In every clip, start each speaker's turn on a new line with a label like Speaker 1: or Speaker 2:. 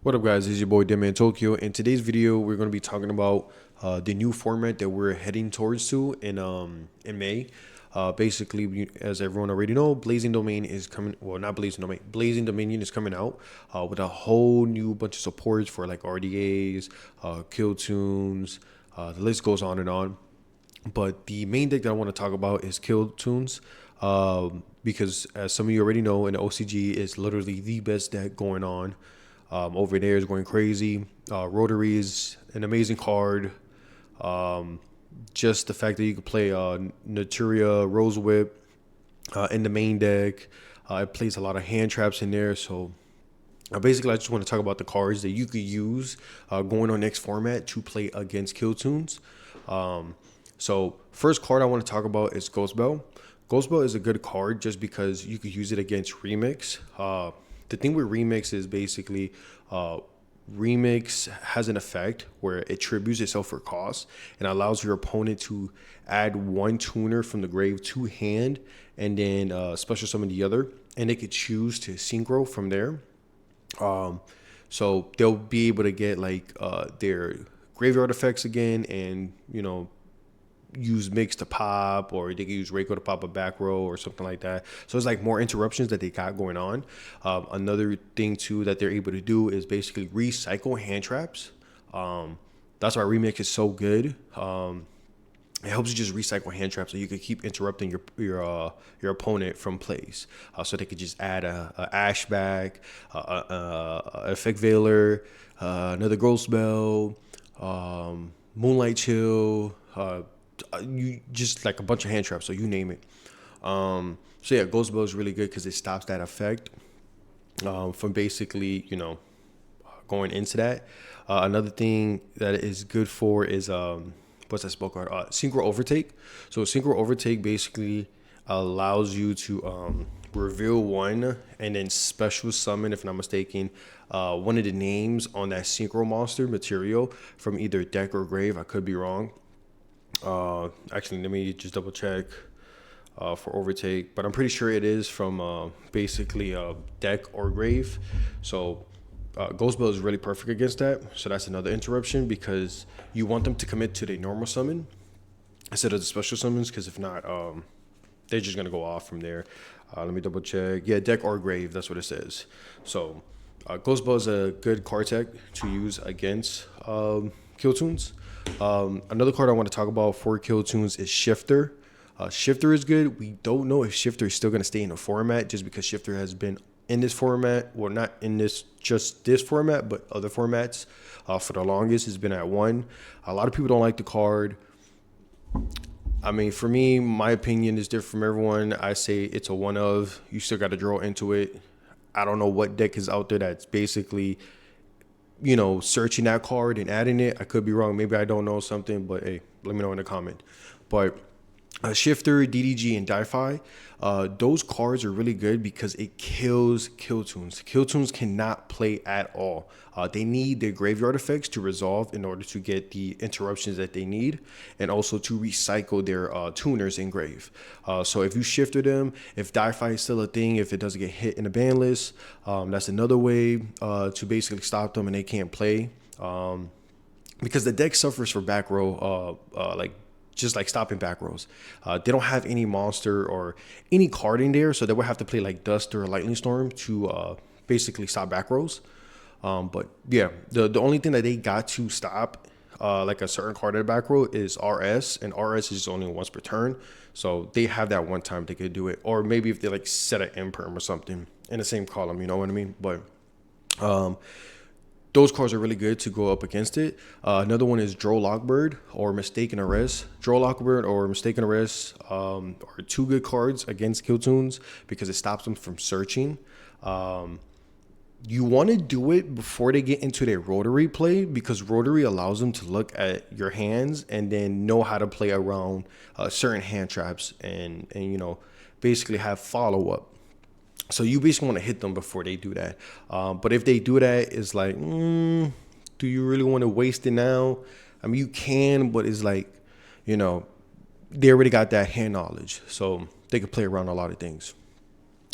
Speaker 1: What up, guys? This is your boy Deadman Tokyo. In today's video, we're going to be talking about the new format that we're heading towards to in May. Basically, as everyone already know, Blazing Domain is coming. Well, not Blazing Domain. Blazing Dominion is coming out with a whole new bunch of supports for like RDAs, kill tunes. The list goes on and on. But the main deck that I want to talk about is kill tunes. Because as some of you already know, an OCG is literally the best deck going on. Over there is going crazy. Rotary is an amazing card. Just the fact that you can play Naturia, Rose Whip in the main deck. It plays a lot of hand traps in there. So basically, I just want to talk about the cards that you could use going on next format to play against kill tunes. So first card I want to talk about is Ghost Bell. Ghost Bell is a good card just because you could use it against Remix. The thing with Remix is basically Remix has an effect where it tributes itself for cost and allows your opponent to add one tuner from the grave to hand and then special summon the other, and they could choose to synchro from there. So they'll be able to get like their graveyard effects again, and use Mix to pop, or they can use Reiko to pop a back row or something like that. So it's like more interruptions that they got going on. Another thing too that they're able to do is basically recycle hand traps. That's why Remix is so good. It helps you just recycle hand traps so you could keep interrupting your opponent from plays. So they could just add a Ash back, a Effect Veiler, another Ghost Bell, Moonlight Chill, you just like a bunch of hand traps, so you name it. So yeah, Ghost Bell is really good because it stops that effect from basically going into that. Another thing that is good for is what's that spell card? Synchro Overtake. So Synchro Overtake basically allows you to reveal one and then special summon, if I'm not mistaken, one of the names on that Synchro monster material from either deck or grave. I could be wrong. Actually, let me just double check for Overtake, but I'm pretty sure it is from basically deck or grave. So Ghost Bell is really perfect against that. So that's another interruption because you want them to commit to the normal summon instead of the special summons, because if not, they're just gonna go off from there. Let me double check. Yeah, deck or grave. That's what it says. So Ghost Bell is a good card tech to use against kill tunes. Another card I want to talk about for kill tunes is Shifter. Shifter is good. We don't know if Shifter is still going to stay in the format just because Shifter has been in this format, well, not in just this format, but other formats for the longest. It's been at 1. A lot of people don't like the card. I mean, for me, my opinion is different from everyone. I say it's a one of. You still got to draw into it. I don't know what deck is out there that's basically searching that card and adding it. I could be wrong. Maybe I don't know something, but hey, let me know in the comment. But Shifter, DDG, and Di-Fi, those cards are really good because it kills kill tunes. Kill tunes cannot play at all. They need their graveyard effects to resolve in order to get the interruptions that they need, and also to recycle their tuners in grave. So if you shifted them, if Di-Fi is still a thing, if it doesn't get hit in the ban list, that's another way to basically stop them and they can't play. Because the deck suffers for back row, just like stopping back rows. They don't have any monster or any card in there, so they would have to play like Dust or Lightning Storm to basically stop back rows. But yeah, the only thing that they got to stop like a certain card in the back row is RS, and RS is only once per turn. So they have that one time they could do it. Or maybe if they like set an imperm or something in the same column, you know what I mean? But those cards are really good to go up against it. Another one is Droll Lockbird or Mistaken Arrest. Droll Lockbird or Mistaken Arrest are two good cards against kill tunes because it stops them from searching. You want to do it before they get into their rotary play because rotary allows them to look at your hands and then know how to play around certain hand traps and basically have follow up. So you basically want to hit them before they do that. But if they do that, it's like, do you really want to waste it now? I mean, you can, but it's like, they already got that hand knowledge. So they can play around a lot of things.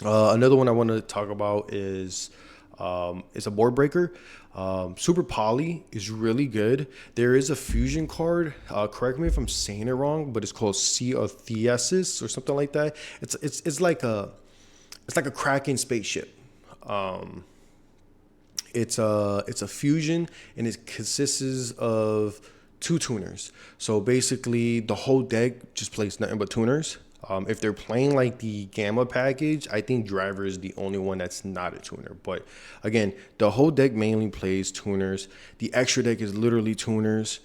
Speaker 1: Another one I want to talk about is It's a board breaker. Super Poly is really good. There is a fusion card. Correct me if I'm saying it wrong, but it's called Sea of Theasis or something like that. It's like a Kraken spaceship. It's a fusion, and it consists of two tuners. So basically, the whole deck just plays nothing but tuners. If they're playing like the Gamma package, I think Driver is the only one that's not a tuner. But again, the whole deck mainly plays tuners. The extra deck is literally tuners.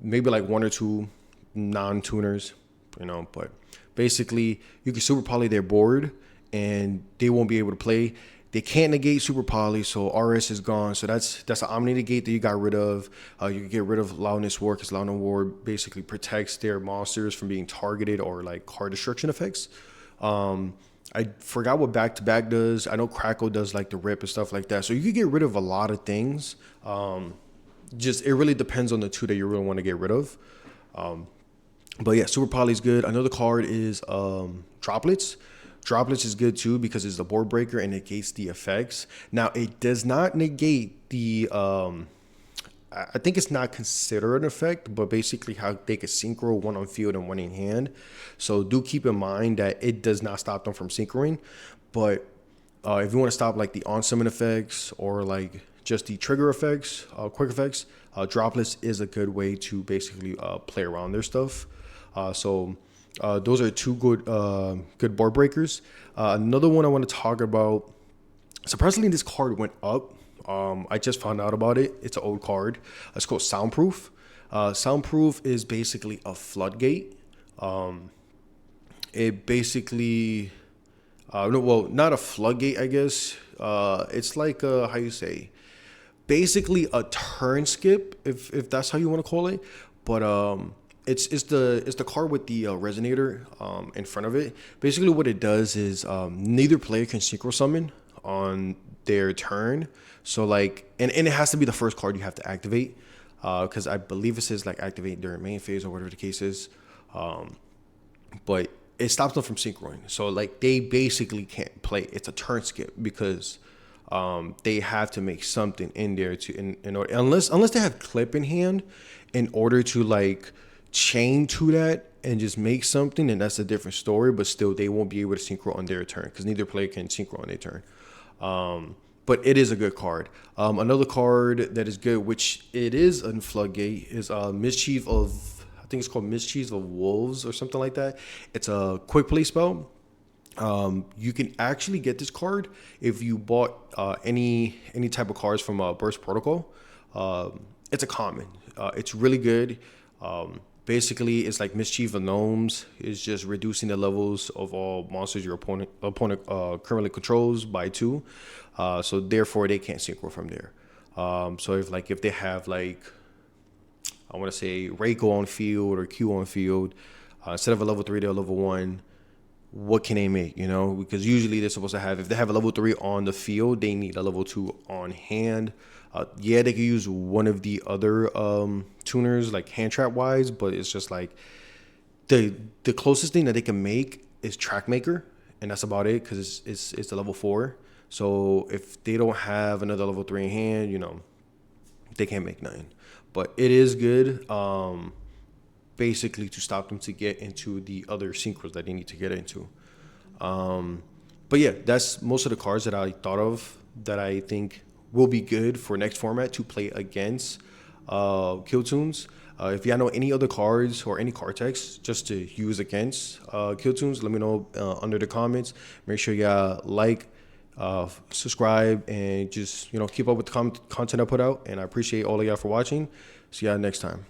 Speaker 1: Maybe like one or two non-tuners, But basically, you can super poly their board, and they won't be able to play. They can't negate super poly, so RS is gone. So that's an omni negate that you got rid of. You can get rid of Loudness War, because Loudness War basically protects their monsters from being targeted or like card destruction effects. I forgot what back to back does. I know Crackle does like the rip and stuff like that. So you can get rid of a lot of things. Just it really depends on the two that you really want to get rid of. But yeah, Super Poly is good. Another card is Droplets. Droplets is good too because it's the board breaker and negates the effects. Now it does not negate the. I think it's not considered an effect, but basically how they can synchro one on field and one in hand. So do keep in mind that it does not stop them from synchroing. But if you want to stop like the on summon effects or like just the trigger effects, quick effects, Droplets is a good way to basically play around their stuff. Those are two good board breakers. Another one I want to talk about. Surprisingly, this card went up. I just found out about it. It's an old card. It's called Soundproof. Soundproof is basically a floodgate. It basically, not a floodgate, I guess. It's like how you say, basically a turn skip, if that's how you want to call it. But it's the card with the resonator in front of it. Basically, what it does is neither player can synchro summon on their turn. So like, and it has to be the first card you have to activate, because I believe it says like activate during main phase or whatever the case is. But it stops them from synchroing. So like they basically can't play. It's a turn skip because they have to make something in there in order, unless they have clip in hand in order to like chain to that and just make something, and that's a different story. But still, they won't be able to synchro on their turn because neither player can synchro on their turn. But it is a good card. Another card that is good, which it is in Floodgate, is Mischief of, I think it's called Mischief of Wolves or something like that. It's a quick play spell. You can actually get this card if you bought any type of cards from Burst Protocol. It's a common. It's really good. Basically, it's like Mischief of Gnomes. It's just reducing the levels of all monsters your opponent currently controls by 2. So therefore, they can't synchro from there. So if they have like, I want to say Reiko on field or Kewl on field, instead of a level 3, they're a level 1. What can they make? Because usually they're supposed to have, if they have a level 3 on the field, they need a level 2 on hand. They could use one of the other tuners, like hand trap wise, but it's just like the closest thing that they can make is Track Maker, and that's about it because it's a level 4. So if they don't have another level 3 in hand, they can't make nothing. But it is good, basically to stop them to get into the other synchros that they need to get into. But yeah, that's most of the cards that I thought of that I think will be good for next format to play against Kill Tunes. If y'all know any other cards or any card text just to use against Kill Tunes, let me know under the comments. Make sure y'all like, subscribe, and just keep up with the content I put out. And I appreciate all of y'all for watching. See y'all next time.